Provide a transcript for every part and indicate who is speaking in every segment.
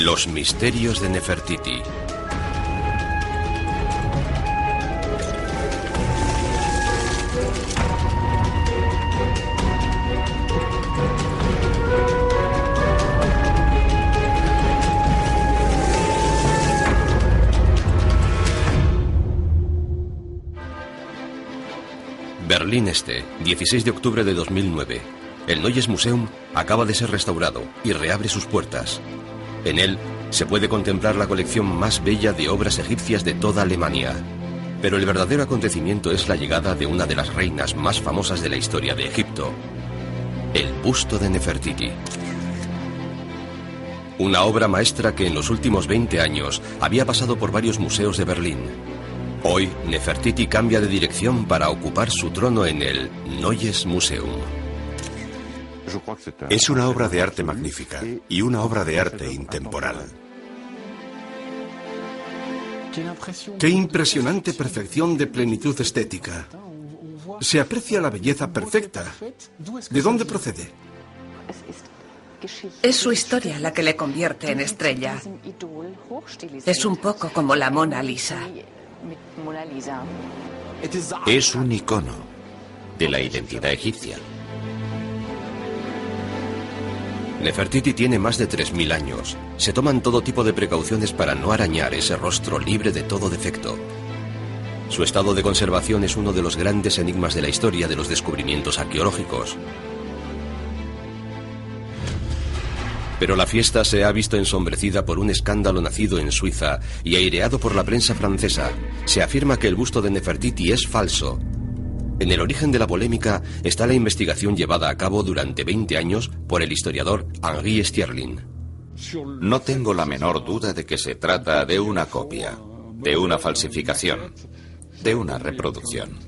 Speaker 1: Los misterios de Nefertiti. Berlín Este, 16 de octubre de 2009. El Neues Museum acaba de ser restaurado y reabre sus puertas. En él se puede contemplar la colección más bella de obras egipcias de toda Alemania. Pero el verdadero acontecimiento es la llegada de una de las reinas más famosas de la historia de Egipto, el busto de Nefertiti. Una obra maestra que en los últimos 20 años había pasado por varios museos de Berlín. Hoy, Nefertiti cambia de dirección para ocupar su trono en el Neues Museum.
Speaker 2: Es una obra de arte magnífica y una obra de arte intemporal.
Speaker 3: ¡Qué impresionante perfección de plenitud estética! Se aprecia la belleza perfecta. ¿De dónde procede?
Speaker 4: Es su historia la que le convierte en estrella. Es un poco como la Mona Lisa.
Speaker 5: Es un icono de la identidad egipcia.
Speaker 1: Nefertiti tiene más de 3000 años. Se toman todo tipo de precauciones para no arañar ese rostro libre de todo defecto. Su estado de conservación es uno de los grandes enigmas de la historia de los descubrimientos arqueológicos. Pero la fiesta se ha visto ensombrecida por un escándalo nacido en Suiza y aireado por la prensa francesa. Se afirma que el busto de Nefertiti es falso. En el origen de la polémica está la investigación llevada a cabo durante 20 años por el historiador Henri Stierlin.
Speaker 5: No tengo la menor duda de que se trata de una copia, de una falsificación, de una reproducción.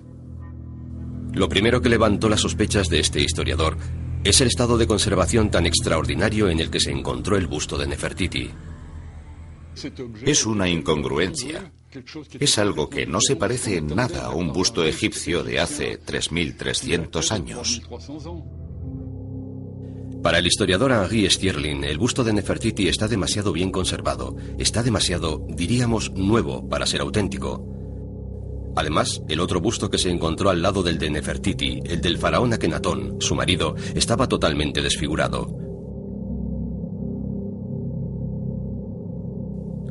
Speaker 1: Lo primero que levantó las sospechas de este historiador es el estado de conservación tan extraordinario en el que se encontró el busto de Nefertiti.
Speaker 5: Es una incongruencia. Es algo que no se parece en nada a un busto egipcio de hace 3300 años.
Speaker 1: Para el historiador Henri Stierlin, el busto de Nefertiti está demasiado bien conservado. Está demasiado, diríamos, nuevo para ser auténtico. Además, el otro busto que se encontró al lado del de Nefertiti, el del faraón Akenatón, su marido, estaba totalmente desfigurado.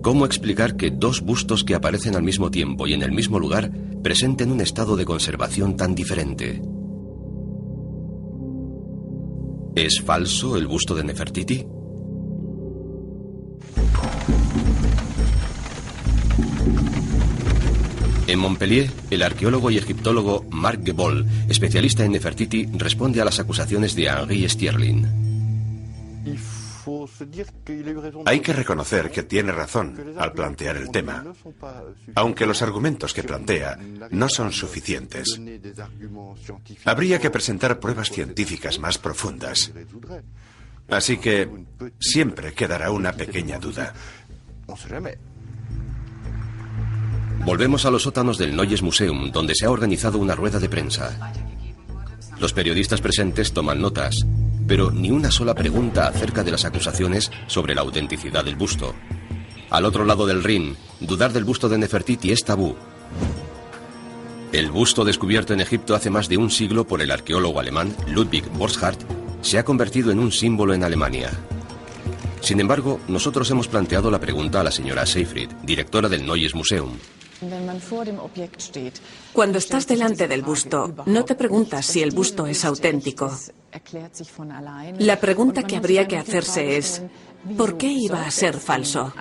Speaker 1: ¿Cómo explicar que dos bustos que aparecen al mismo tiempo y en el mismo lugar presenten un estado de conservación tan diferente? ¿Es falso el busto de Nefertiti? En Montpellier, el arqueólogo y egiptólogo Marc Gebol, especialista en Nefertiti, responde a las acusaciones de Henri Stierlin.
Speaker 2: Hay que reconocer que tiene razón al plantear el tema, aunque los argumentos que plantea no son suficientes. Habría que presentar pruebas científicas más profundas. Así que siempre quedará una pequeña duda.
Speaker 1: Volvemos a los sótanos del Neues Museum, donde se ha organizado una rueda de prensa. Los periodistas presentes toman notas, pero ni una sola pregunta acerca de las acusaciones sobre la autenticidad del busto. Al otro lado del Rin, dudar del busto de Nefertiti es tabú. El busto descubierto en Egipto hace más de un siglo por el arqueólogo alemán Ludwig Borchardt se ha convertido en un símbolo en Alemania. Sin embargo, nosotros hemos planteado la pregunta a la señora Seyfried, directora del Neues Museum.
Speaker 4: Cuando estás delante del busto, no te preguntas si el busto es auténtico. La pregunta que habría que hacerse es, ¿por qué iba a ser falso?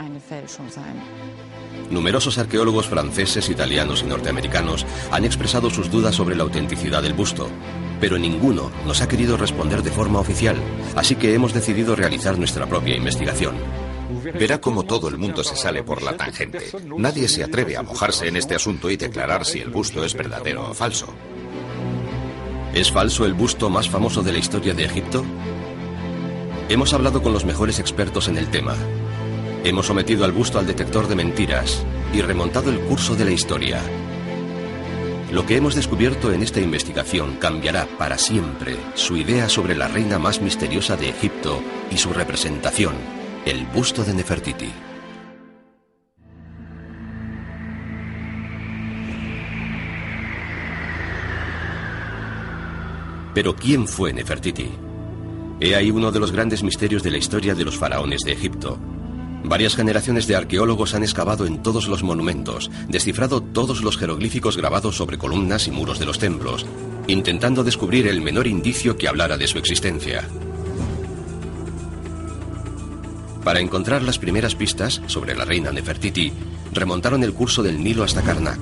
Speaker 1: Numerosos arqueólogos franceses, italianos y norteamericanos han expresado sus dudas sobre la autenticidad del busto, pero ninguno nos ha querido responder de forma oficial, así que hemos decidido realizar nuestra propia investigación.
Speaker 5: Verá cómo todo el mundo se sale por la tangente. Nadie se atreve a mojarse en este asunto y declarar si el busto es verdadero o falso.
Speaker 1: ¿Es falso el busto más famoso de la historia de Egipto? Hemos hablado con los mejores expertos en el tema. Hemos sometido al busto al detector de mentiras y remontado el curso de la historia. Lo que hemos descubierto en esta investigación cambiará para siempre su idea sobre la reina más misteriosa de Egipto y su representación, el busto de Nefertiti. Pero ¿quién fue Nefertiti? He ahí uno de los grandes misterios de la historia de los faraones de Egipto. Varias generaciones de arqueólogos han excavado en todos los monumentos, descifrado todos los jeroglíficos grabados sobre columnas y muros de los templos, intentando descubrir el menor indicio que hablara de su existencia. Para encontrar las primeras pistas sobre la reina Nefertiti, remontaron el curso del Nilo hasta Karnak,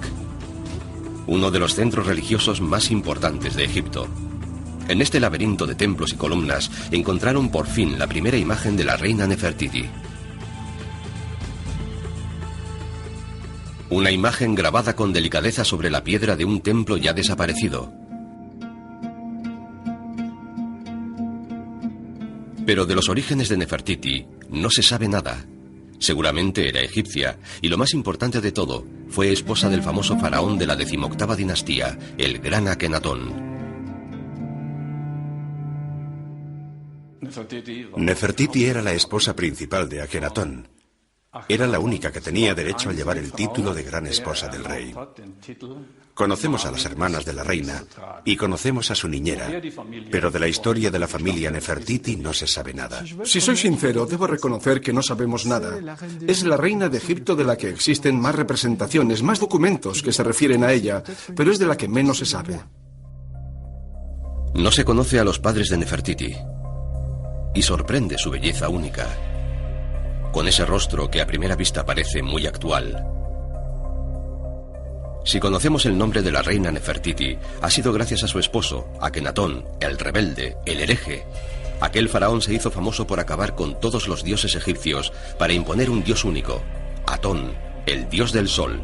Speaker 1: uno de los centros religiosos más importantes de Egipto. En este laberinto de templos y columnas encontraron por fin la primera imagen de la reina Nefertiti. Una imagen grabada con delicadeza sobre la piedra de un templo ya desaparecido. Pero de los orígenes de Nefertiti no se sabe nada. Seguramente era egipcia, y lo más importante de todo, fue esposa del famoso faraón de la 18ª dinastía, el gran Akenatón.
Speaker 2: Nefertiti era la esposa principal de Akenatón. Era la única que tenía derecho a llevar el título de gran esposa del rey. Conocemos a las hermanas de la reina y conocemos a su niñera, pero de la historia de la familia Nefertiti no se sabe nada.
Speaker 3: Si soy sincero, debo reconocer que no sabemos nada. Es la reina de Egipto de la que existen más representaciones, más documentos que se refieren a ella, pero es de la que menos se sabe.
Speaker 1: No se conoce a los padres de Nefertiti, y sorprende su belleza única, con ese rostro que a primera vista parece muy actual. Si conocemos el nombre de la reina Nefertiti, ha sido gracias a su esposo, Akenatón, el rebelde, el hereje. Aquel faraón se hizo famoso por acabar con todos los dioses egipcios para imponer un dios único, Atón, el dios del sol.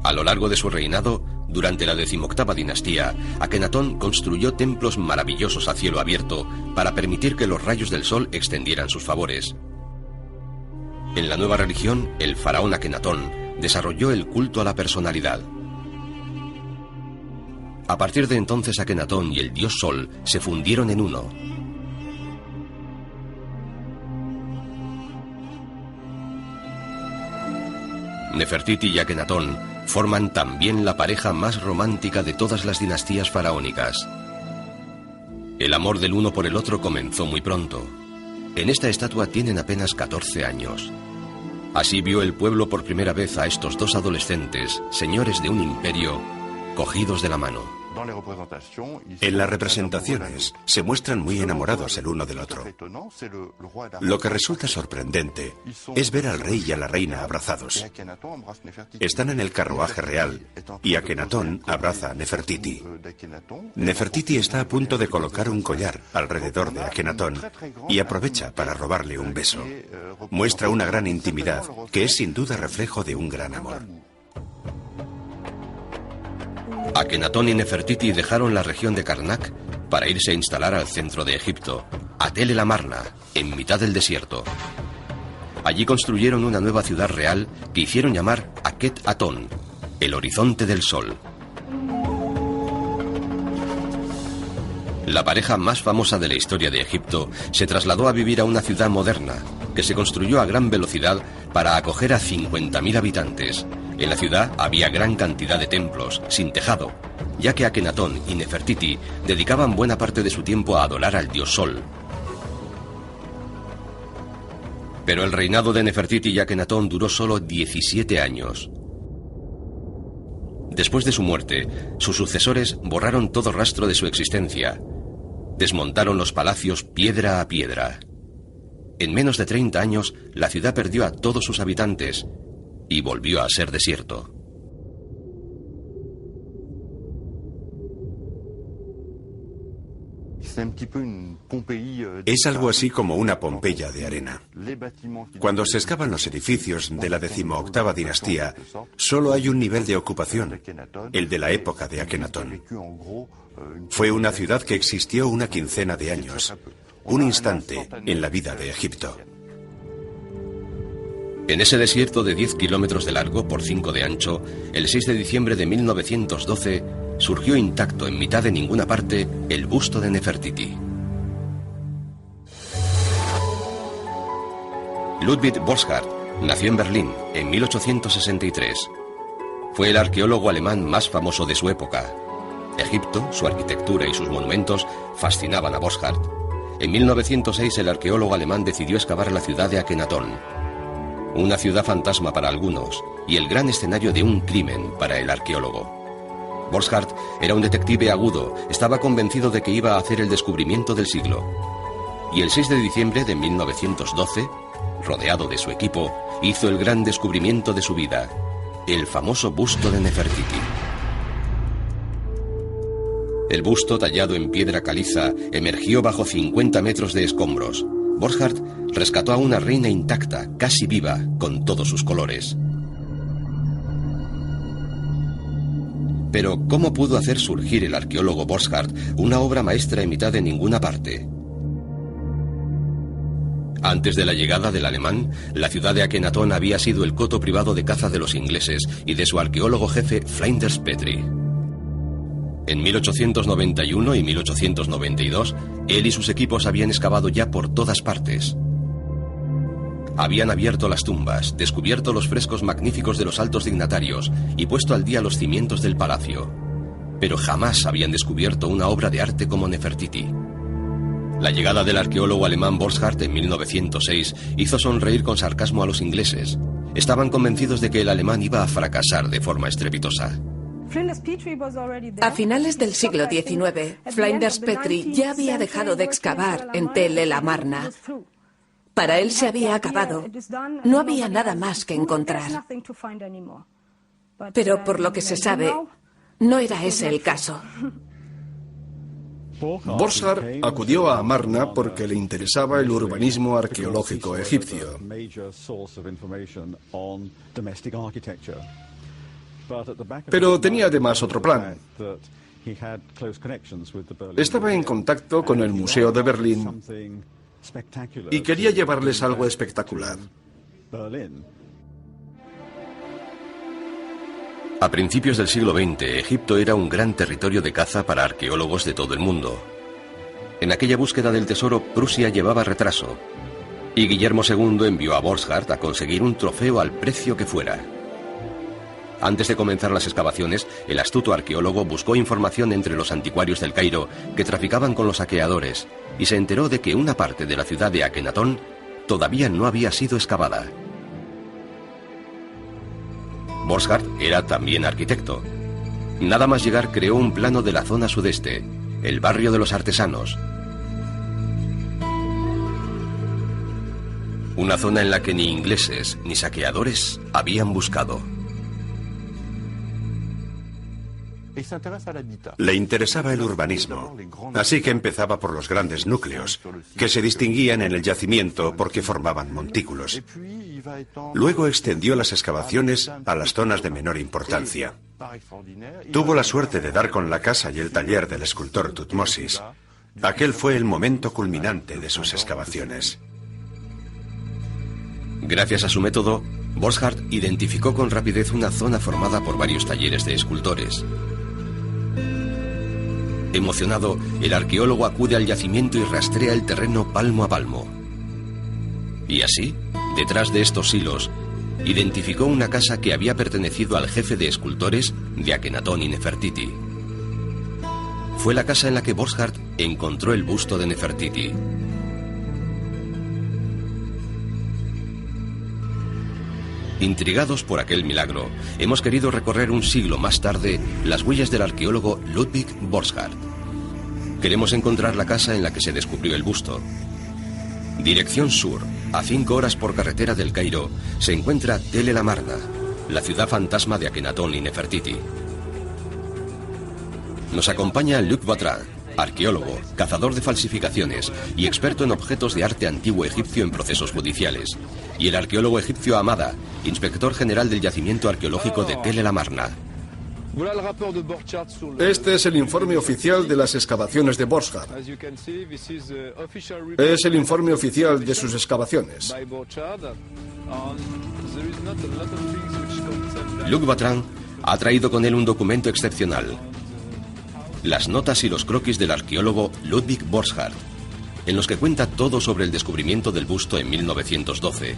Speaker 1: A lo largo de su reinado, durante la 18ª dinastía, Akenatón construyó templos maravillosos a cielo abierto para permitir que los rayos del sol extendieran sus favores. En la nueva religión, el faraón Akenatón desarrolló el culto a la personalidad. A partir de entonces, Akenatón y el dios Sol se fundieron en uno. Nefertiti y Akenatón forman también la pareja más romántica de todas las dinastías faraónicas. El amor del uno por el otro comenzó muy pronto. En esta estatua tienen apenas 14 años. Así vio el pueblo por primera vez a estos dos adolescentes, señores de un imperio, cogidos de la mano.
Speaker 2: En las representaciones se muestran muy enamorados el uno del otro. Lo que resulta sorprendente es ver al rey y a la reina abrazados. Están en el carruaje real y Akenatón abraza a Nefertiti. Nefertiti está a punto de colocar un collar alrededor de Akenatón y aprovecha para robarle un beso. Muestra una gran intimidad que es sin duda reflejo de un gran amor.
Speaker 1: Akenatón y Nefertiti dejaron la región de Karnak para irse a instalar al centro de Egipto, a Tel el Amarna, en mitad del desierto. Allí construyeron una nueva ciudad real que hicieron llamar Akhet Atón, el horizonte del sol. La pareja más famosa de la historia de Egipto se trasladó a vivir a una ciudad moderna, que se construyó a gran velocidad para acoger a 50.000 habitantes. En la ciudad había gran cantidad de templos, sin tejado, ya que Akenatón y Nefertiti dedicaban buena parte de su tiempo a adorar al dios Sol. Pero el reinado de Nefertiti y Akenatón duró solo 17 años. Después de su muerte, sus sucesores borraron todo rastro de su existencia. Desmontaron los palacios piedra a piedra. En menos de 30 años, la ciudad perdió a todos sus habitantes y volvió a ser desierto.
Speaker 2: Es algo así como una Pompeya de arena. Cuando se excavan los edificios de la 18ª dinastía, solo hay un nivel de ocupación, el de la época de Akenatón. Fue una ciudad que existió una quincena de años, un instante en la vida de Egipto.
Speaker 1: En ese desierto de 10 kilómetros de largo por 5 de ancho, el 6 de diciembre de 1912, surgió intacto en mitad de ninguna parte el busto de Nefertiti. Ludwig Borchardt nació en Berlín en 1863. Fue el arqueólogo alemán más famoso de su época. Egipto, su arquitectura y sus monumentos fascinaban a Borchardt. En 1906 el arqueólogo alemán decidió excavar la ciudad de Akenatón, una ciudad fantasma para algunos y el gran escenario de un crimen para el arqueólogo. Borchardt era un detective agudo, estaba convencido de que iba a hacer el descubrimiento del siglo. Y el 6 de diciembre de 1912, rodeado de su equipo, hizo el gran descubrimiento de su vida, el famoso busto de Nefertiti. El busto, tallado en piedra caliza, emergió bajo 50 metros de escombros. Borchardt rescató a una reina intacta, casi viva, con todos sus colores. Pero, ¿cómo pudo hacer surgir el arqueólogo Borchardt una obra maestra en mitad de ninguna parte? Antes de la llegada del alemán, la ciudad de Akenatón había sido el coto privado de caza de los ingleses y de su arqueólogo jefe Flinders Petrie. En 1891 y 1892, él y sus equipos habían excavado ya por todas partes. Habían abierto las tumbas, descubierto los frescos magníficos de los altos dignatarios y puesto al día los cimientos del palacio. Pero jamás habían descubierto una obra de arte como Nefertiti. La llegada del arqueólogo alemán Borchardt en 1906 hizo sonreír con sarcasmo a los ingleses. Estaban convencidos de que el alemán iba a fracasar de forma estrepitosa.
Speaker 4: A finales del siglo XIX, Flinders Petrie ya había dejado de excavar en Tel el Amarna. Para él se había acabado. No había nada más que encontrar. Pero por lo que se sabe, no era ese el caso.
Speaker 3: Borchardt acudió a Amarna porque le interesaba el urbanismo arqueológico egipcio. Pero tenía además otro plan. Estaba en contacto con el Museo de Berlín y quería llevarles algo espectacular.
Speaker 1: A principios del siglo XX, Egipto era un gran territorio de caza para arqueólogos de todo el mundo. En aquella búsqueda del tesoro, Prusia llevaba retraso, y Guillermo II envió a Borchardt a conseguir un trofeo al precio que fuera. Antes de comenzar las excavaciones, el astuto arqueólogo buscó información entre los anticuarios del Cairo que traficaban con los saqueadores y se enteró de que una parte de la ciudad de Akenatón todavía no había sido excavada. Borchardt era también arquitecto. Nada más llegar creó un plano de la zona sudeste, el barrio de los artesanos. Una zona en la que ni ingleses ni saqueadores habían buscado.
Speaker 2: Le interesaba el urbanismo, así que empezaba por los grandes núcleos, que se distinguían en el yacimiento porque formaban montículos. Luego extendió las excavaciones a las zonas de menor importancia. Tuvo la suerte de dar con la casa y el taller del escultor Tutmosis. Aquel fue el momento culminante de sus excavaciones.
Speaker 1: Gracias a su método, Borchardt identificó con rapidez una zona formada por varios talleres de escultores. Emocionado, el arqueólogo acude al yacimiento y rastrea el terreno palmo a palmo. Y así, detrás de estos hilos, identificó una casa que había pertenecido al jefe de escultores de Akenatón y Nefertiti. Fue la casa en la que Borchardt encontró el busto de Nefertiti. Intrigados por aquel milagro, hemos querido recorrer un siglo más tarde las huellas del arqueólogo Ludwig Borchardt. Queremos encontrar la casa en la que se descubrió el busto. Dirección sur, a 5 horas por carretera del Cairo, se encuentra Tel el Amarna, la ciudad fantasma de Akenatón y Nefertiti. Nos acompaña Luc Vautrin, arqueólogo, cazador de falsificaciones y experto en objetos de arte antiguo egipcio en procesos judiciales, y el arqueólogo egipcio Hamada, inspector general del yacimiento arqueológico de Tel el Amarna.
Speaker 3: Este es el informe oficial de las excavaciones de Borchardt. Es el informe oficial de sus excavaciones.
Speaker 1: Luc Vautrin ha traído con él un documento excepcional: las notas y los croquis del arqueólogo Ludwig Borchardt. en los que cuenta todo sobre el descubrimiento del busto en 1912.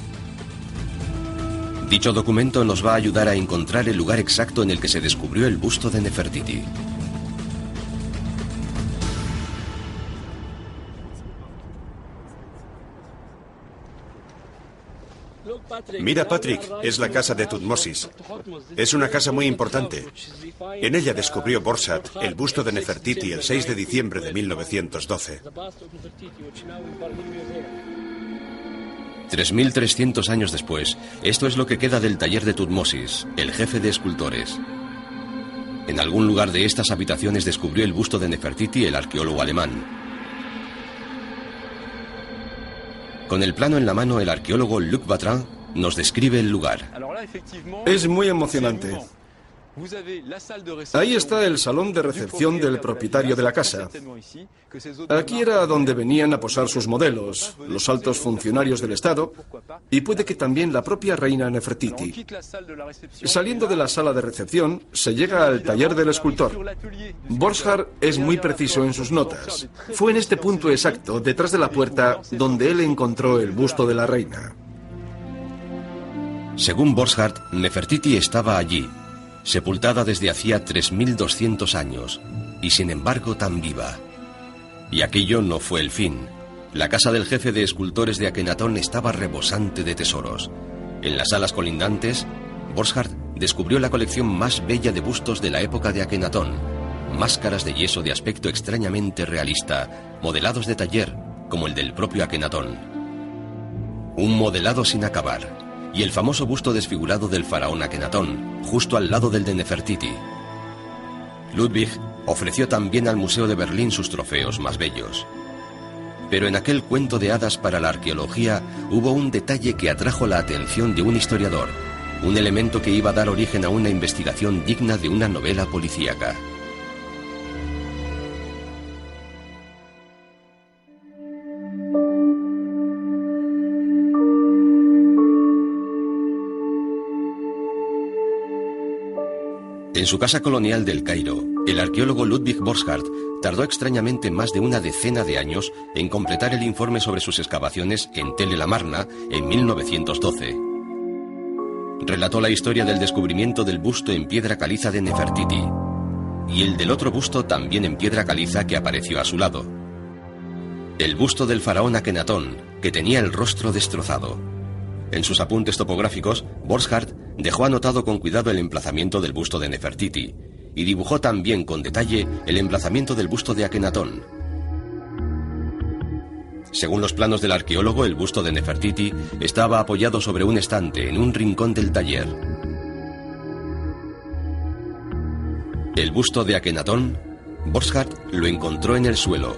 Speaker 1: Dicho documento nos va a ayudar a encontrar el lugar exacto en el que se descubrió el busto de Nefertiti.
Speaker 2: Mira, Patrick, es la casa de Thutmosis. Es una casa muy importante. En ella descubrió Borchardt el busto de Nefertiti el 6 de diciembre de 1912.
Speaker 1: 3.300 años después, esto es lo que queda del taller de Thutmosis, el jefe de escultores. En algún lugar de estas habitaciones descubrió el busto de Nefertiti el arqueólogo alemán. Con el plano en la mano, el arqueólogo Luc Vatrin nos describe el lugar.
Speaker 3: Es muy emocionante. Ahí está el salón de recepción del propietario de la casa. Aquí era donde venían a posar sus modelos, los altos funcionarios del Estado y puede que también la propia reina Nefertiti. Saliendo de la sala de recepción, se llega al taller del escultor. Borchardt es muy preciso en sus notas. Fue en este punto exacto, detrás de la puerta, donde él encontró el busto de la reina.
Speaker 1: Según Borchardt, Nefertiti estaba allí, sepultada desde hacía 3.200 años, y sin embargo tan viva. Y aquello no fue el fin. La casa del jefe de escultores de Akenatón estaba rebosante de tesoros. En las salas colindantes, Borchardt descubrió la colección más bella de bustos de la época de Akenatón, máscaras de yeso de aspecto extrañamente realista, modelados de taller, como el del propio Akenatón. Un modelado sin acabar, y el famoso busto desfigurado del faraón Akenatón, justo al lado del de Nefertiti. Ludwig ofreció también al Museo de Berlín sus trofeos más bellos. Pero en aquel cuento de hadas para la arqueología hubo un detalle que atrajo la atención de un historiador, un elemento que iba a dar origen a una investigación digna de una novela policíaca. En su casa colonial del Cairo, el arqueólogo Ludwig Borchardt tardó extrañamente más de una decena de años en completar el informe sobre sus excavaciones en Tel el Amarna en 1912. Relató la historia del descubrimiento del busto en piedra caliza de Nefertiti y el del otro busto también en piedra caliza que apareció a su lado. El busto del faraón Akenatón, que tenía el rostro destrozado. En sus apuntes topográficos, Borchardt dejó anotado con cuidado el emplazamiento del busto de Nefertiti y dibujó también con detalle el emplazamiento del busto de Akenatón. Según los planos del arqueólogo, el busto de Nefertiti estaba apoyado sobre un estante en un rincón del taller. El busto de Akenatón, Borchardt lo encontró en el suelo,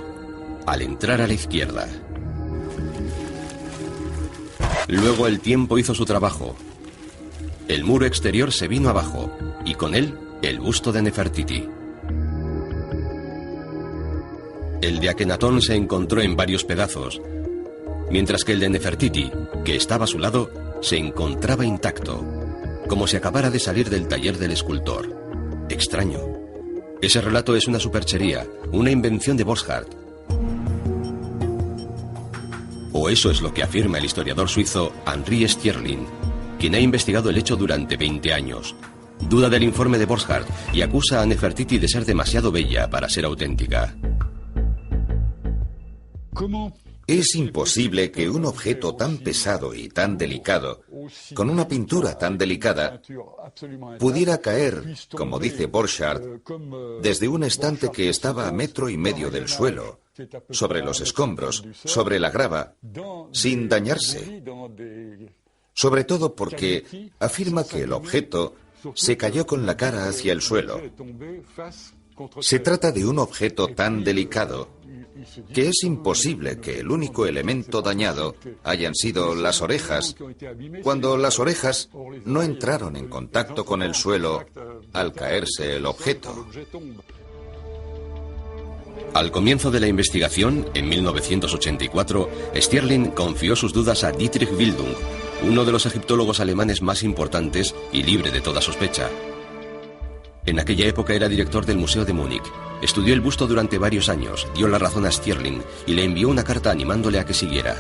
Speaker 1: al entrar a la izquierda. Luego el tiempo hizo su trabajo. El muro exterior se vino abajo, y con él, el busto de Nefertiti. El de Akenatón se encontró en varios pedazos, mientras que el de Nefertiti, que estaba a su lado, se encontraba intacto, como si acabara de salir del taller del escultor. Extraño. Ese relato es una superchería, una invención de Borchardt. O eso es lo que afirma el historiador suizo Henri Stierlin, quien ha investigado el hecho durante 20 años. Duda del informe de Borchardt y acusa a Nefertiti de ser demasiado bella para ser auténtica.
Speaker 5: Es imposible que un objeto tan pesado y tan delicado, con una pintura tan delicada, pudiera caer, como dice Borchardt, desde un estante que estaba a 1,5 metros del suelo, sobre los escombros, sobre la grava, sin dañarse. Sobre todo porque afirma que el objeto se cayó con la cara hacia el suelo. Se trata de un objeto tan delicado que es imposible que el único elemento dañado hayan sido las orejas, cuando las orejas no entraron en contacto con el suelo al caerse el objeto.
Speaker 1: Al comienzo de la investigación, en 1984, Stierlin confió sus dudas a Dietrich Wildung, uno de los egiptólogos alemanes más importantes y libre de toda sospecha. En aquella época era director del Museo de Múnich Estudió el busto durante varios años, dio la razón a Stirling y le envió una carta animándole a que siguiera.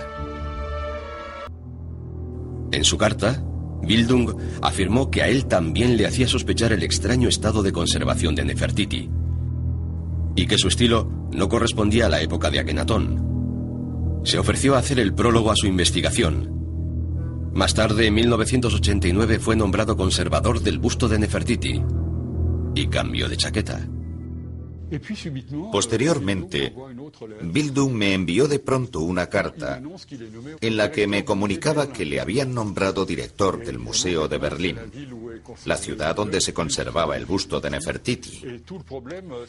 Speaker 1: En su carta, Bildung afirmó que a él también le hacía sospechar el extraño estado de conservación de Nefertiti y que su estilo no correspondía a la época de Akenatón. Se ofreció a hacer el prólogo a su investigación. Más tarde, en 1989, fue nombrado conservador del busto de Nefertiti y cambió de chaqueta.
Speaker 5: Posteriormente, Bildung me envió de pronto una carta en la que me comunicaba que le habían nombrado director del Museo de Berlín, la ciudad donde se conservaba el busto de Nefertiti.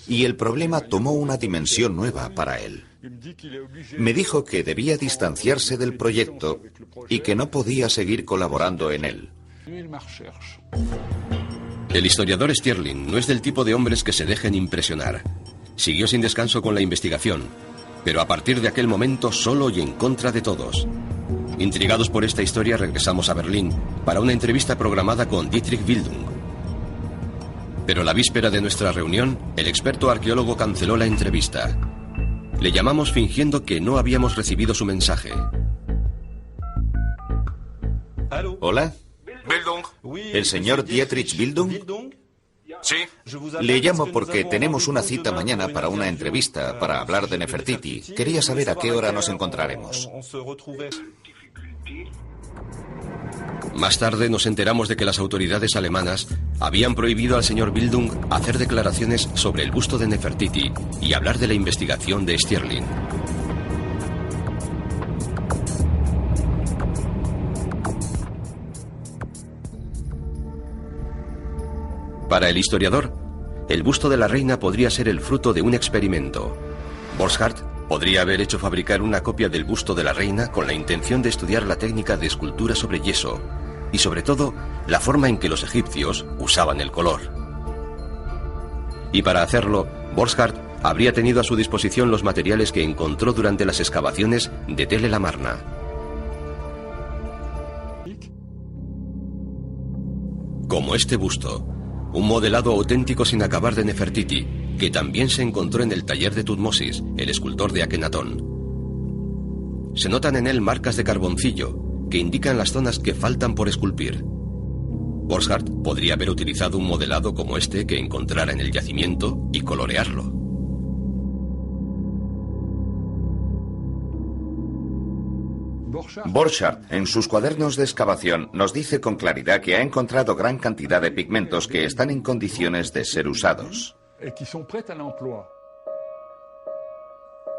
Speaker 5: Y el problema tomó una dimensión nueva para él. Me dijo que debía distanciarse del proyecto y que no podía seguir colaborando en él.
Speaker 1: El historiador Stirling no es del tipo de hombres que se dejen impresionar. Siguió sin descanso con la investigación, pero a partir de aquel momento solo y en contra de todos. Intrigados por esta historia, regresamos a Berlín para una entrevista programada con Dietrich Bildung. Pero la víspera de nuestra reunión, el experto arqueólogo canceló la entrevista. Le llamamos fingiendo que no habíamos recibido su mensaje.
Speaker 5: ¿Hola?
Speaker 6: Bildung.
Speaker 5: ¿El señor Dietrich Bildung?
Speaker 6: Sí.
Speaker 5: Le llamo porque tenemos una cita mañana para una entrevista para hablar de Nefertiti. Quería saber a qué hora nos encontraremos.
Speaker 1: Más tarde nos enteramos de que las autoridades alemanas habían prohibido al señor Bildung hacer declaraciones sobre el busto de Nefertiti y hablar de la investigación de Stirling. Para el historiador, el busto de la reina podría ser el fruto de un experimento. Borchardt podría haber hecho fabricar una copia del busto de la reina con la intención de estudiar la técnica de escultura sobre yeso y, sobre todo, la forma en que los egipcios usaban el color. Y para hacerlo, Borchardt habría tenido a su disposición los materiales que encontró durante las excavaciones de Tel el Amarna. Como este busto, un modelado auténtico sin acabar de Nefertiti, que también se encontró en el taller de Tutmosis, el escultor de Akenatón. Se notan en él marcas de carboncillo, que indican las zonas que faltan por esculpir. Borchardt podría haber utilizado un modelado como este que encontrara en el yacimiento y colorearlo.
Speaker 5: Borchardt, en sus cuadernos de excavación, nos dice con claridad que ha encontrado gran cantidad de pigmentos que están en condiciones de ser usados.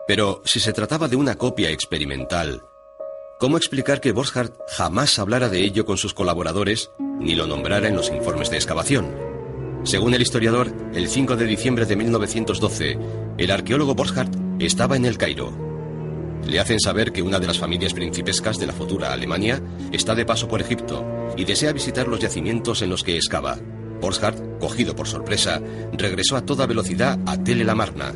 Speaker 1: Pero si se trataba de una copia experimental, ¿cómo explicar que Borchardt jamás hablara de ello con sus colaboradores ni lo nombrara en los informes de excavación? Según el historiador, el 5 de diciembre de 1912, el arqueólogo Borchardt estaba en El Cairo. Le hacen saber que una de las familias principescas de la futura Alemania está de paso por Egipto y desea visitar los yacimientos en los que excava. Borchardt, cogido por sorpresa, regresó a toda velocidad a Tel el Amarna.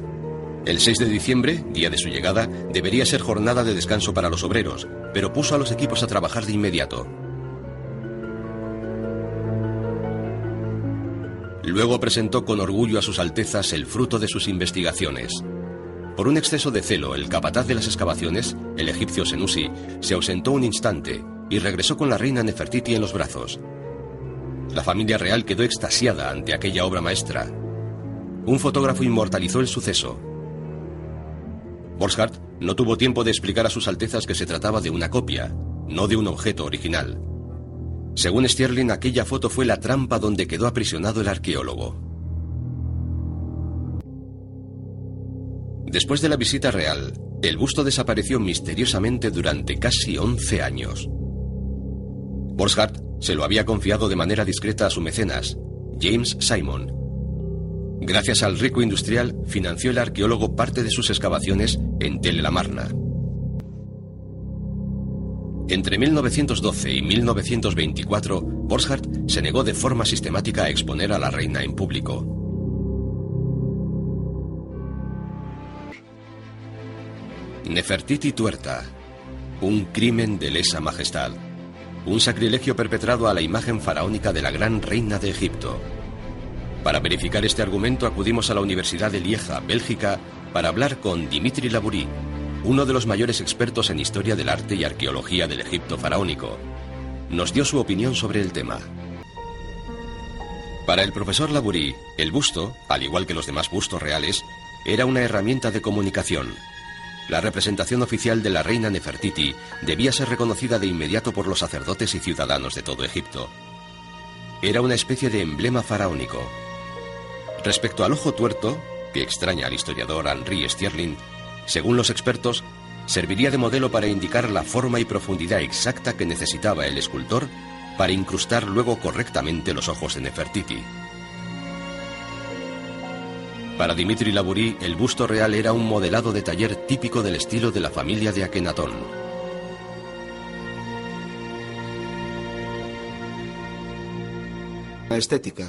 Speaker 1: El 6 de diciembre, día de su llegada, debería ser jornada de descanso para los obreros, pero puso a los equipos a trabajar de inmediato. Luego presentó con orgullo a sus altezas el fruto de sus investigaciones. Por un exceso de celo, el capataz de las excavaciones, el egipcio Senusi, se ausentó un instante y regresó con la reina Nefertiti en los brazos. La familia real quedó extasiada ante aquella obra maestra. Un fotógrafo inmortalizó el suceso. Borchardt no tuvo tiempo de explicar a sus altezas que se trataba de una copia, no de un objeto original. Según Stirling, aquella foto fue la trampa donde quedó aprisionado el arqueólogo. Después de la visita real, el busto desapareció misteriosamente durante casi 11 años. Borchardt se lo había confiado de manera discreta a su mecenas, James Simon. Gracias al rico industrial, financió el arqueólogo parte de sus excavaciones en Tel el Amarna. Entre 1912 y 1924, Borchardt se negó de forma sistemática a exponer a la reina en público. Nefertiti tuerta, un crimen de lesa majestad, un sacrilegio perpetrado a la imagen faraónica de la gran reina de Egipto. Para verificar este argumento acudimos a la Universidad de Lieja, Bélgica, para hablar con Dimitri Labourie, uno de los mayores expertos en historia del arte y arqueología del Egipto faraónico. Nos dio su opinión sobre el tema. Para el profesor Labourie, el busto, al igual que los demás bustos reales, era una herramienta de comunicación. La representación oficial de la reina Nefertiti debía ser reconocida de inmediato por los sacerdotes y ciudadanos de todo Egipto. Era una especie de emblema faraónico. Respecto al ojo tuerto, que extraña al historiador Henri Stierlin, según los expertos, serviría de modelo para indicar la forma y profundidad exacta que necesitaba el escultor para incrustar luego correctamente los ojos de Nefertiti. Para Dimitri Labourie, el busto real era un modelado de taller típico del estilo de la familia de Akenatón.
Speaker 3: La estética.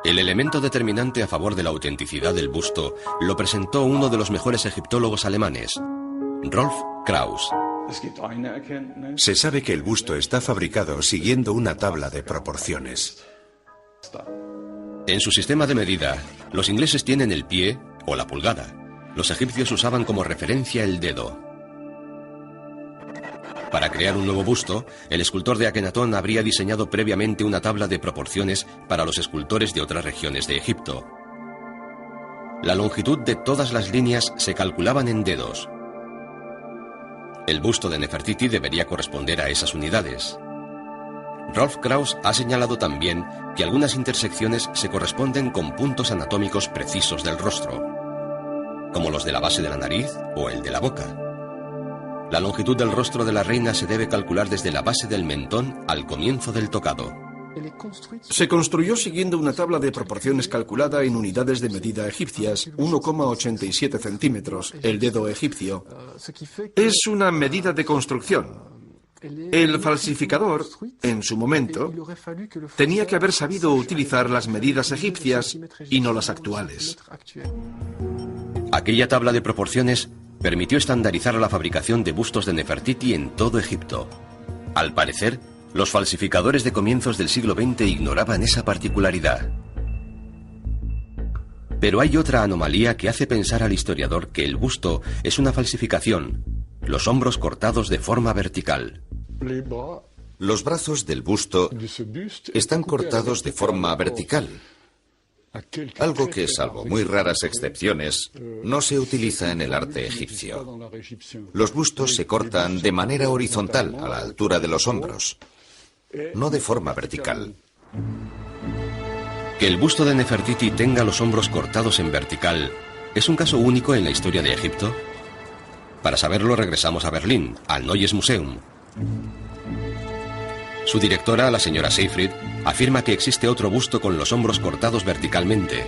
Speaker 1: El elemento determinante a favor de la autenticidad del busto lo presentó uno de los mejores egiptólogos alemanes, Rolf Krauss.
Speaker 2: Se sabe que el busto está fabricado siguiendo una tabla de proporciones.
Speaker 1: En su sistema de medida, los ingleses tienen el pie o la pulgada. Los egipcios usaban como referencia el dedo. Para crear un nuevo busto, el escultor de Akenatón habría diseñado previamente una tabla de proporciones para los escultores de otras regiones de Egipto. La longitud de todas las líneas se calculaban en dedos. El busto de Nefertiti debería corresponder a esas unidades. Rolf Krauss ha señalado también que algunas intersecciones se corresponden con puntos anatómicos precisos del rostro, como los de la base de la nariz o el de la boca. La longitud del rostro de la reina se debe calcular desde la base del mentón al comienzo del tocado.
Speaker 3: Se construyó siguiendo una tabla de proporciones calculada en unidades de medida egipcias, 1,87 centímetros, el dedo egipcio. Es una medida de construcción. El falsificador, en su momento, tenía que haber sabido utilizar las medidas egipcias y no las actuales.
Speaker 1: Aquella tabla de proporciones permitió estandarizar la fabricación de bustos de Nefertiti en todo Egipto. Al parecer, los falsificadores de comienzos del siglo XX ignoraban esa particularidad. Pero hay otra anomalía que hace pensar al historiador que el busto es una falsificación: los hombros cortados de forma vertical.
Speaker 5: Los brazos del busto están cortados de forma vertical, algo que, salvo muy raras excepciones, no se utiliza en el arte egipcio. Los bustos se cortan de manera horizontal, a la altura de los hombros, no de forma vertical.
Speaker 1: Que el busto de Nefertiti tenga los hombros cortados en vertical es un caso único en la historia de Egipto. Para saberlo regresamos a Berlín, al Neues Museum. Su directora, la señora Seyfried, afirma que existe otro busto con los hombros cortados verticalmente.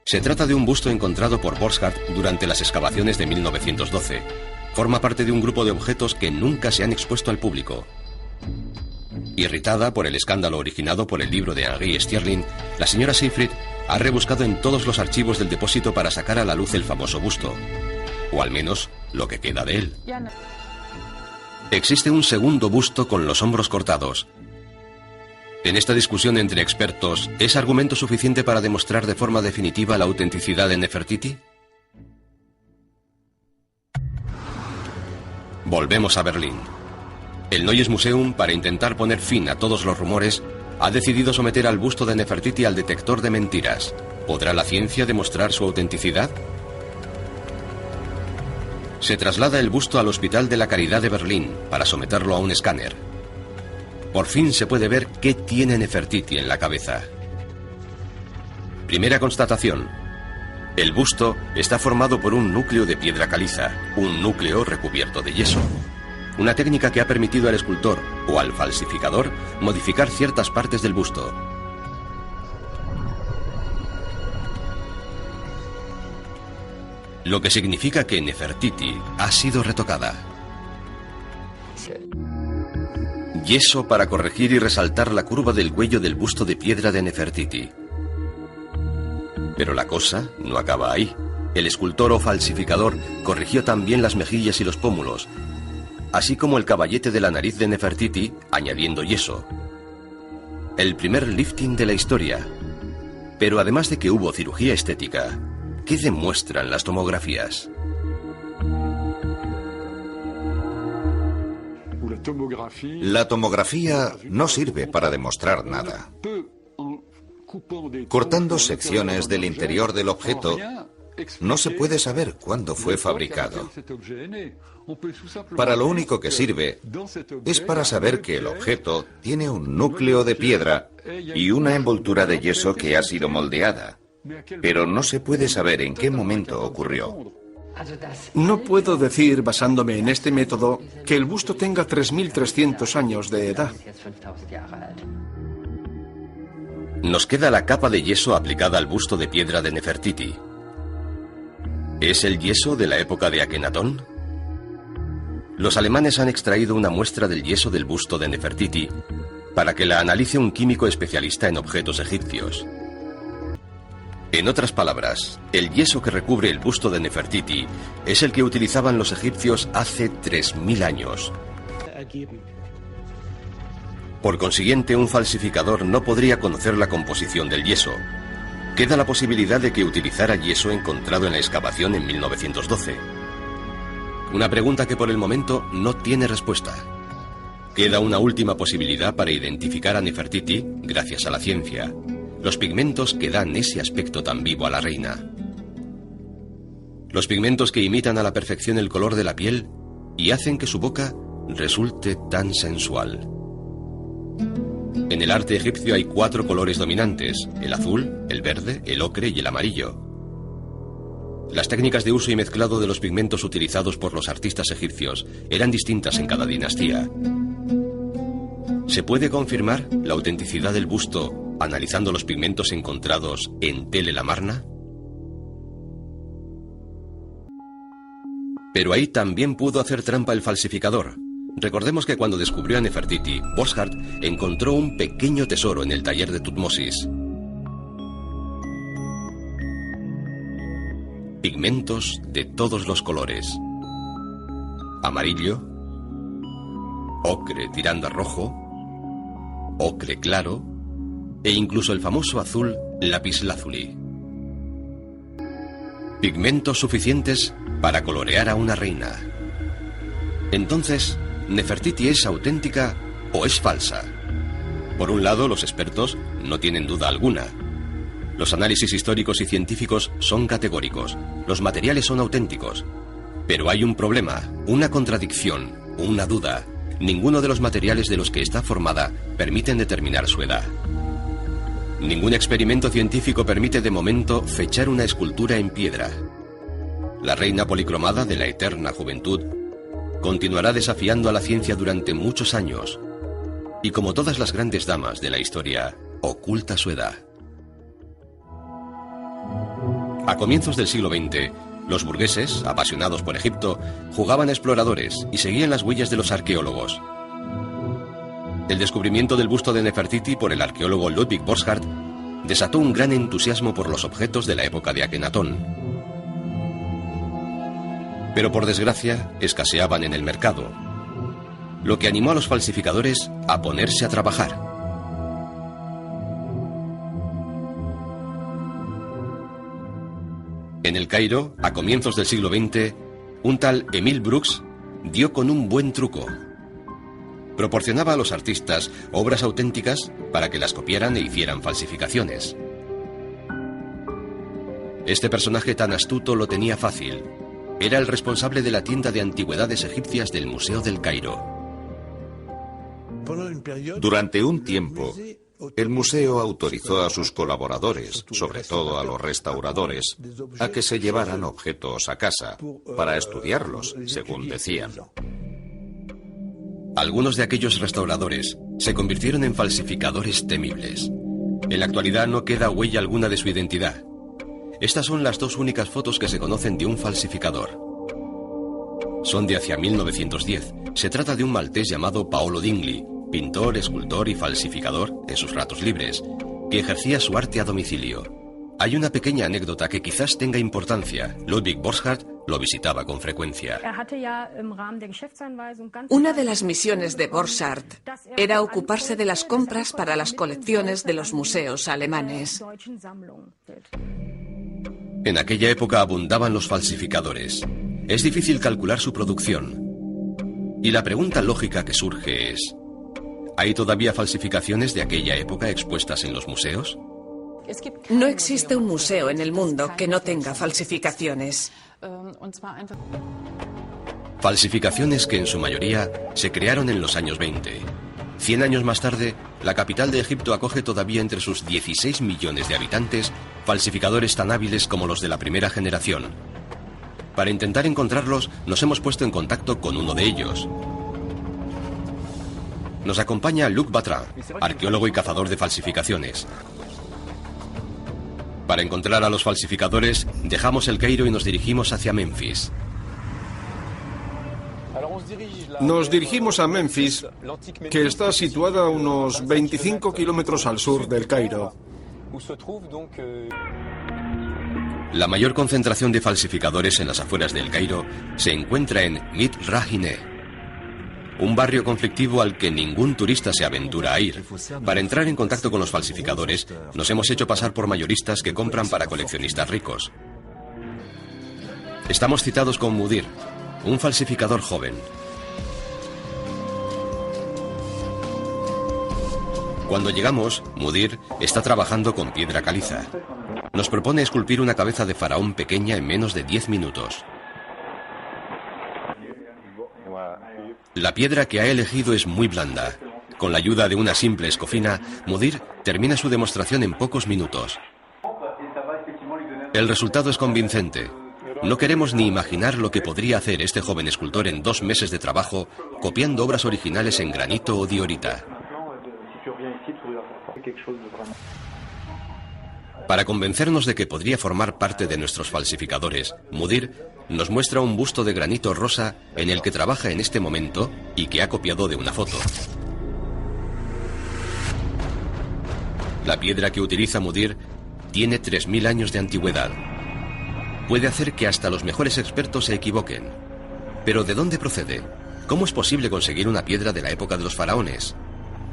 Speaker 1: Se trata de un busto encontrado por Borchardt durante las excavaciones de 1912. Forma parte de un grupo de objetos que nunca se han expuesto al público. Irritada por el escándalo originado por el libro de Henri Stierlin, la señora Seyfried ha rebuscado en todos los archivos del depósito para sacar a la luz el famoso busto, o al menos lo que queda de él. Existe un segundo busto con los hombros cortados. En esta discusión entre expertos, ¿es argumento suficiente para demostrar de forma definitiva la autenticidad de Nefertiti? Volvemos a Berlín. El Neues Museum, para intentar poner fin a todos los rumores, ha decidido someter al busto de Nefertiti al detector de mentiras. ¿Podrá la ciencia demostrar su autenticidad? Se traslada el busto al Hospital de la Caridad de Berlín para someterlo a un escáner. Por fin se puede ver qué tiene Nefertiti en la cabeza. Primera constatación: el busto está formado por un núcleo de piedra caliza, un núcleo recubierto de yeso. Una técnica que ha permitido al escultor o al falsificador modificar ciertas partes del busto. Lo que significa que Nefertiti ha sido retocada. Yeso para corregir y resaltar la curva del cuello del busto de piedra de Nefertiti. Pero la cosa no acaba ahí. El escultor o falsificador corrigió también las mejillas y los pómulos, así como el caballete de la nariz de Nefertiti, añadiendo yeso. el primer lifting de la historia. Pero además de que hubo cirugía estética, ¿qué demuestran las tomografías?
Speaker 5: La tomografía no sirve para demostrar nada. Cortando secciones del interior del objeto, no se puede saber cuándo fue fabricado. Para lo único que sirve es para saber que el objeto tiene un núcleo de piedra y una envoltura de yeso que ha sido moldeada, pero no se puede saber en qué momento ocurrió.
Speaker 3: No puedo decir, basándome en este método, que el busto tenga 3.300 años de edad.
Speaker 1: Nos queda la capa de yeso aplicada al busto de piedra de Nefertiti. ¿Es el yeso de la época de Akenatón? Los alemanes han extraído una muestra del yeso del busto de Nefertiti para que la analice un químico especialista en objetos egipcios. En otras palabras, el yeso que recubre el busto de Nefertiti es el que utilizaban los egipcios hace 3.000 años. Por consiguiente, un falsificador no podría conocer la composición del yeso. Queda la posibilidad de que utilizara yeso encontrado en la excavación en 1912. Una pregunta que por el momento no tiene respuesta. Queda una última posibilidad para identificar a Nefertiti gracias a la ciencia: los pigmentos que dan ese aspecto tan vivo a la reina. Los pigmentos que imitan a la perfección el color de la piel y hacen que su boca resulte tan sensual. En el arte egipcio hay 4 colores dominantes: el azul, el verde, el ocre y el amarillo. Las técnicas de uso y mezclado de los pigmentos utilizados por los artistas egipcios eran distintas en cada dinastía. ¿Se puede confirmar la autenticidad del busto analizando los pigmentos encontrados en Tel el Amarna? Pero ahí también pudo hacer trampa el falsificador. Recordemos que cuando descubrió a Nefertiti, Borchardt encontró un pequeño tesoro en el taller de Tutmosis. Pigmentos de todos los colores: amarillo, ocre tirando a rojo, ocre claro e incluso el famoso azul lapislázuli. Pigmentos suficientes para colorear a una reina. Entonces, ¿Nefertiti es auténtica o es falsa? Por un lado, los expertos no tienen duda alguna. Los análisis históricos y científicos son categóricos. Los materiales son auténticos. Pero hay un problema, una contradicción, una duda. Ninguno de los materiales de los que está formada permiten determinar su edad. Ningún experimento científico permite de momento fechar una escultura en piedra. La reina policromada de la eterna juventud continuará desafiando a la ciencia durante muchos años y, como todas las grandes damas de la historia, oculta su edad. A comienzos del siglo XX, los burgueses, apasionados por Egipto, jugaban a exploradores y seguían las huellas de los arqueólogos. El descubrimiento del busto de Nefertiti por el arqueólogo Ludwig Borchardt desató un gran entusiasmo por los objetos de la época de Akenatón. Pero por desgracia, escaseaban en el mercado, lo que animó a los falsificadores a ponerse a trabajar. En el Cairo, a comienzos del siglo XX, un tal Emil Brooks dio con un buen truco. Proporcionaba a los artistas obras auténticas para que las copiaran e hicieran falsificaciones. Este personaje tan astuto lo tenía fácil. Era el responsable de la tienda de antigüedades egipcias del Museo del Cairo.
Speaker 5: Durante un tiempo, el museo autorizó a sus colaboradores, sobre todo a los restauradores, a que se llevaran objetos a casa para estudiarlos, según decían.
Speaker 1: Algunos de aquellos restauradores se convirtieron en falsificadores temibles. En la actualidad no queda huella alguna de su identidad. Estas son las 2 únicas fotos que se conocen de un falsificador. Son de hacia 1910. Se trata de un maltés llamado Paolo Dingli, pintor, escultor y falsificador en sus ratos libres, que ejercía su arte a domicilio. Hay una pequeña anécdota que quizás tenga importancia. Ludwig Borchardt lo visitaba con frecuencia.
Speaker 4: Una de las misiones de Borchardt era ocuparse de las compras para las colecciones de los museos alemanes.
Speaker 1: En aquella época abundaban los falsificadores. Es difícil calcular su producción. Y la pregunta lógica que surge es: ¿hay todavía falsificaciones de aquella época expuestas en los museos?
Speaker 4: No existe un museo en el mundo que no tenga falsificaciones.
Speaker 1: Falsificaciones que en su mayoría se crearon en los años 20. 100 años más tarde, la capital de Egipto acoge todavía entre sus 16 millones de habitantes falsificadores tan hábiles como los de la primera generación. Para intentar encontrarlos, nos hemos puesto en contacto con uno de ellos. Nos acompaña Luc Batra, arqueólogo y cazador de falsificaciones. Para encontrar a los falsificadores, dejamos El Cairo y nos dirigimos hacia Memphis.
Speaker 3: Nos dirigimos a Memphis, que está situada a unos 25 kilómetros al sur del Cairo.
Speaker 1: La mayor concentración de falsificadores en las afueras del Cairo se encuentra en Mit Rahine, un barrio conflictivo al que ningún turista se aventura a ir. Para entrar en contacto con los falsificadores, nos hemos hecho pasar por mayoristas que compran para coleccionistas ricos. Estamos citados con Mudir, un falsificador joven. Cuando llegamos, Mudir está trabajando con piedra caliza. Nos propone esculpir una cabeza de faraón pequeña en menos de 10 minutos. La piedra que ha elegido es muy blanda. Con la ayuda de una simple escofina, Mudir termina su demostración en pocos minutos. El resultado es convincente. No queremos ni imaginar lo que podría hacer este joven escultor en 2 meses de trabajo, copiando obras originales en granito o diorita. Para convencernos de que podría formar parte de nuestros falsificadores, Mudir nos muestra un busto de granito rosa en el que trabaja en este momento y que ha copiado de una foto. La piedra que utiliza Mudir tiene 3000 años de antigüedad. Puede hacer que hasta los mejores expertos se equivoquen. Pero ¿de dónde procede? ¿Cómo es posible conseguir una piedra de la época de los faraones?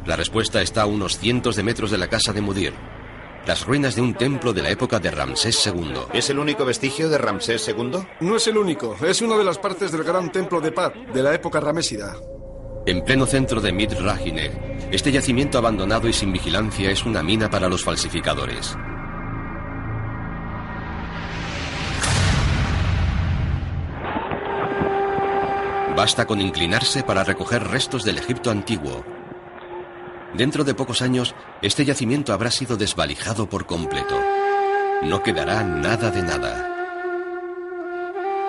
Speaker 1: La respuesta está a unos cientos de metros de la casa de Mudir, las ruinas de un templo de la época de Ramsés II.
Speaker 5: ¿Es el único vestigio de Ramsés II?
Speaker 3: No es el único, es una de las partes del gran templo de Pad, de la época ramésida.
Speaker 1: En pleno centro de Mit Rahine, este yacimiento abandonado y sin vigilancia es una mina para los falsificadores. Basta con inclinarse para recoger restos del Egipto antiguo. Dentro de pocos años, este yacimiento habrá sido desvalijado por completo. No quedará nada de nada.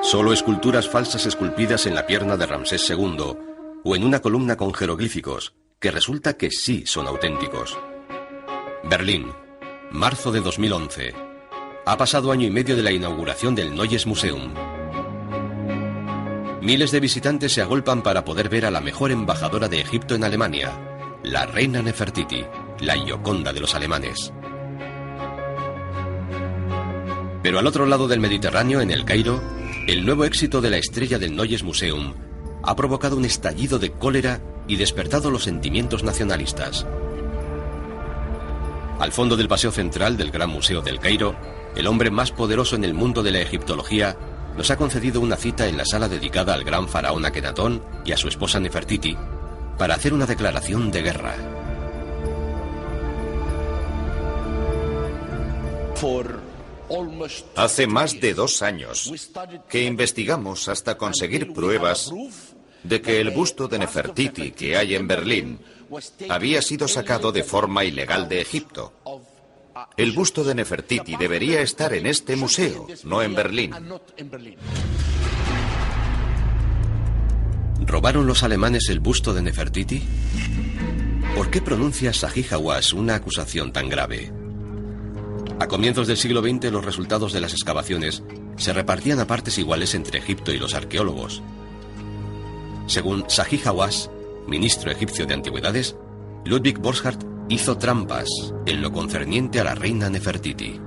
Speaker 1: Solo esculturas falsas esculpidas en la pierna de Ramsés II o en una columna con jeroglíficos, que resulta que sí son auténticos. Berlín, marzo de 2011. Ha pasado año y medio de la inauguración del Neues Museum. Miles de visitantes se agolpan para poder ver a la mejor embajadora de Egipto en Alemania, la reina Nefertiti, la Gioconda de los alemanes. Pero al otro lado del Mediterráneo, en El Cairo, el nuevo éxito de la estrella del Neues Museum ha provocado un estallido de cólera y despertado los sentimientos nacionalistas. Al fondo del paseo central del Gran Museo del Cairo, el hombre más poderoso en el mundo de la egiptología nos ha concedido una cita en la sala dedicada al gran faraón Akenatón y a su esposa Nefertiti para hacer una declaración de guerra.
Speaker 5: Hace más de 2 años que investigamos hasta conseguir pruebas de que el busto de Nefertiti que hay en Berlín había sido sacado de forma ilegal de Egipto. El busto de Nefertiti debería estar en este museo, no en Berlín.
Speaker 1: ¿Robaron los alemanes el busto de Nefertiti? ¿Por qué pronuncia Zahi Hawass una acusación tan grave? A comienzos del siglo XX, los resultados de las excavaciones se repartían a partes iguales entre Egipto y los arqueólogos. Según Zahi Hawass, ministro egipcio de antigüedades, Ludwig Borchardt hizo trampas en lo concerniente a la reina Nefertiti.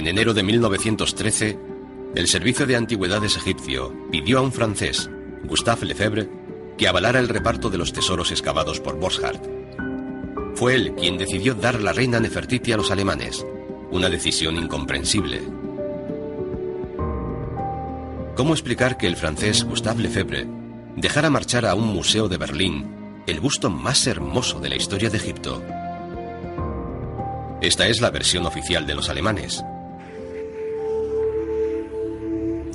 Speaker 1: En enero de 1913, el Servicio de Antigüedades egipcio pidió a un francés, Gustave Lefebvre, que avalara el reparto de los tesoros excavados por Borchardt. Fue él quien decidió dar la reina Nefertiti a los alemanes, una decisión incomprensible. ¿Cómo explicar que el francés Gustave Lefebvre dejara marchar a un museo de Berlín el busto más hermoso de la historia de Egipto? Esta es la versión oficial de los alemanes.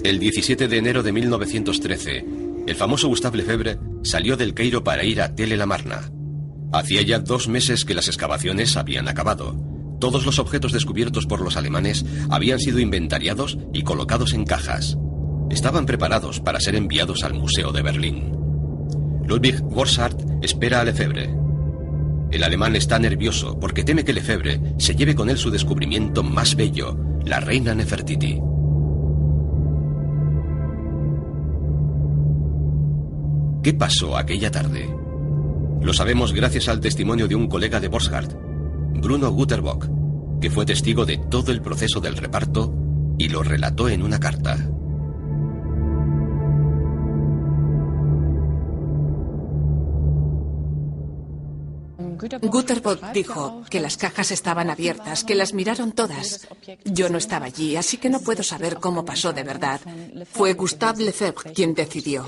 Speaker 1: El 17 de enero de 1913, el famoso Gustave Lefebvre salió del Cairo para ir a Tel el Amarna. Hacía ya 2 meses que las excavaciones habían acabado. Todos los objetos descubiertos por los alemanes habían sido inventariados y colocados en cajas. Estaban preparados para ser enviados al Museo de Berlín. Ludwig Borchardt espera a Lefebvre. El alemán está nervioso porque teme que Lefebvre se lleve con él su descubrimiento más bello, la reina Nefertiti. ¿Qué pasó aquella tarde? Lo sabemos gracias al testimonio de un colega de Borchardt, Bruno Guterbock, que fue testigo de todo el proceso del reparto y lo relató en una carta.
Speaker 4: Guterbock dijo que las cajas estaban abiertas, que las miraron todas. Yo no estaba allí, así que no puedo saber cómo pasó de verdad. Fue Gustave Lefebvre quien decidió.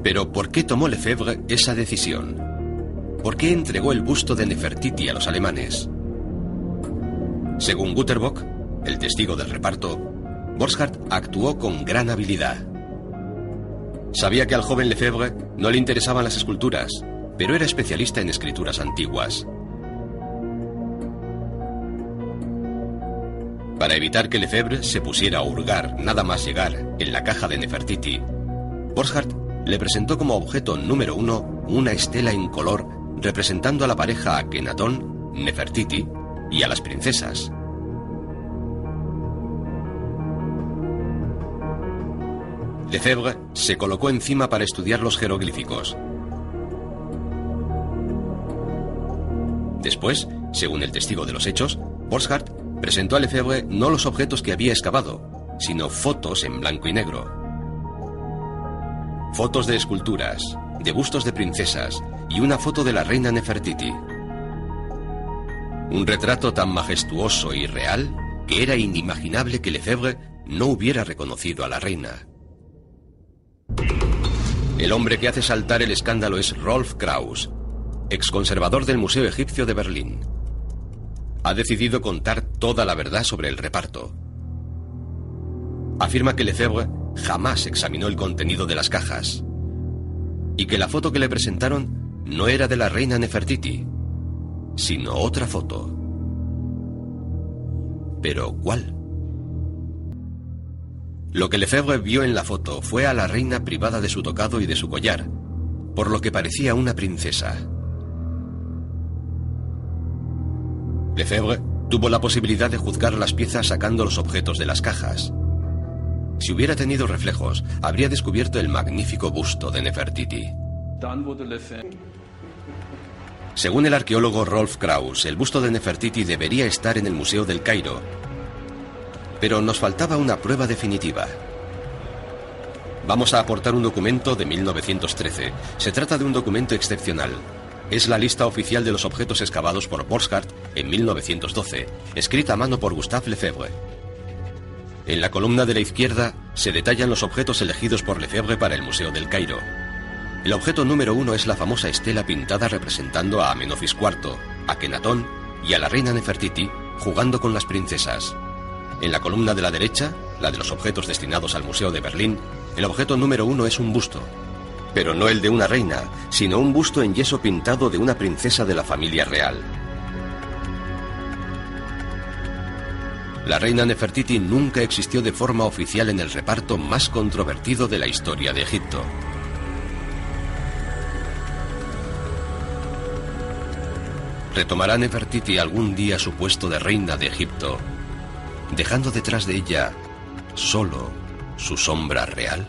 Speaker 1: Pero ¿por qué tomó Lefebvre esa decisión? ¿Por qué entregó el busto de Nefertiti a los alemanes? Según Guterbock, el testigo del reparto, Borchardt actuó con gran habilidad. Sabía que al joven Lefebvre no le interesaban las esculturas, pero era especialista en escrituras antiguas. Para evitar que Lefebvre se pusiera a hurgar nada más llegar en la caja de Nefertiti, Borchardt le presentó como objeto número 1 una estela en color representando a la pareja Akenatón, Nefertiti y a las princesas. Lefebvre se colocó encima para estudiar los jeroglíficos. Después, según el testigo de los hechos, Borchardt presentó a Lefebvre no los objetos que había excavado, sino fotos en blanco y negro. Fotos de esculturas, de bustos de princesas y una foto de la reina Nefertiti. Un retrato tan majestuoso y real que era inimaginable que Lefebvre no hubiera reconocido a la reina. El hombre que hace saltar el escándalo es Rolf Krauss, exconservador del Museo Egipcio de Berlín. Ha decidido contar toda la verdad sobre el reparto. Afirma que Lefebvre jamás examinó el contenido de las cajas y que la foto que le presentaron no era de la reina Nefertiti, sino otra foto. ¿Pero cuál? Lo que Lefebvre vio en la foto fue a la reina privada de su tocado y de su collar, por lo que parecía una princesa. Lefebvre tuvo la posibilidad de juzgar las piezas sacando los objetos de las cajas. Si hubiera tenido reflejos, habría descubierto el magnífico busto de Nefertiti. Según el arqueólogo Rolf Krauss, el busto de Nefertiti debería estar en el Museo del Cairo. Pero nos faltaba una prueba definitiva. Vamos a aportar un documento de 1913. Se trata de un documento excepcional. Es la lista oficial de los objetos excavados por Borchardt en 1912, escrita a mano por Gustave Lefebvre. En la columna de la izquierda se detallan los objetos elegidos por Lefebvre para el Museo del Cairo. El objeto número 1 es la famosa estela pintada representando a Amenofis IV, a Akenatón y a la reina Nefertiti jugando con las princesas. En la columna de la derecha, la de los objetos destinados al Museo de Berlín, el objeto número 1 es un busto. Pero no el de una reina, sino un busto en yeso pintado de una princesa de la familia real. La reina Nefertiti nunca existió de forma oficial en el reparto más controvertido de la historia de Egipto. ¿Retomará Nefertiti algún día su puesto de reina de Egipto, dejando detrás de ella solo su sombra real?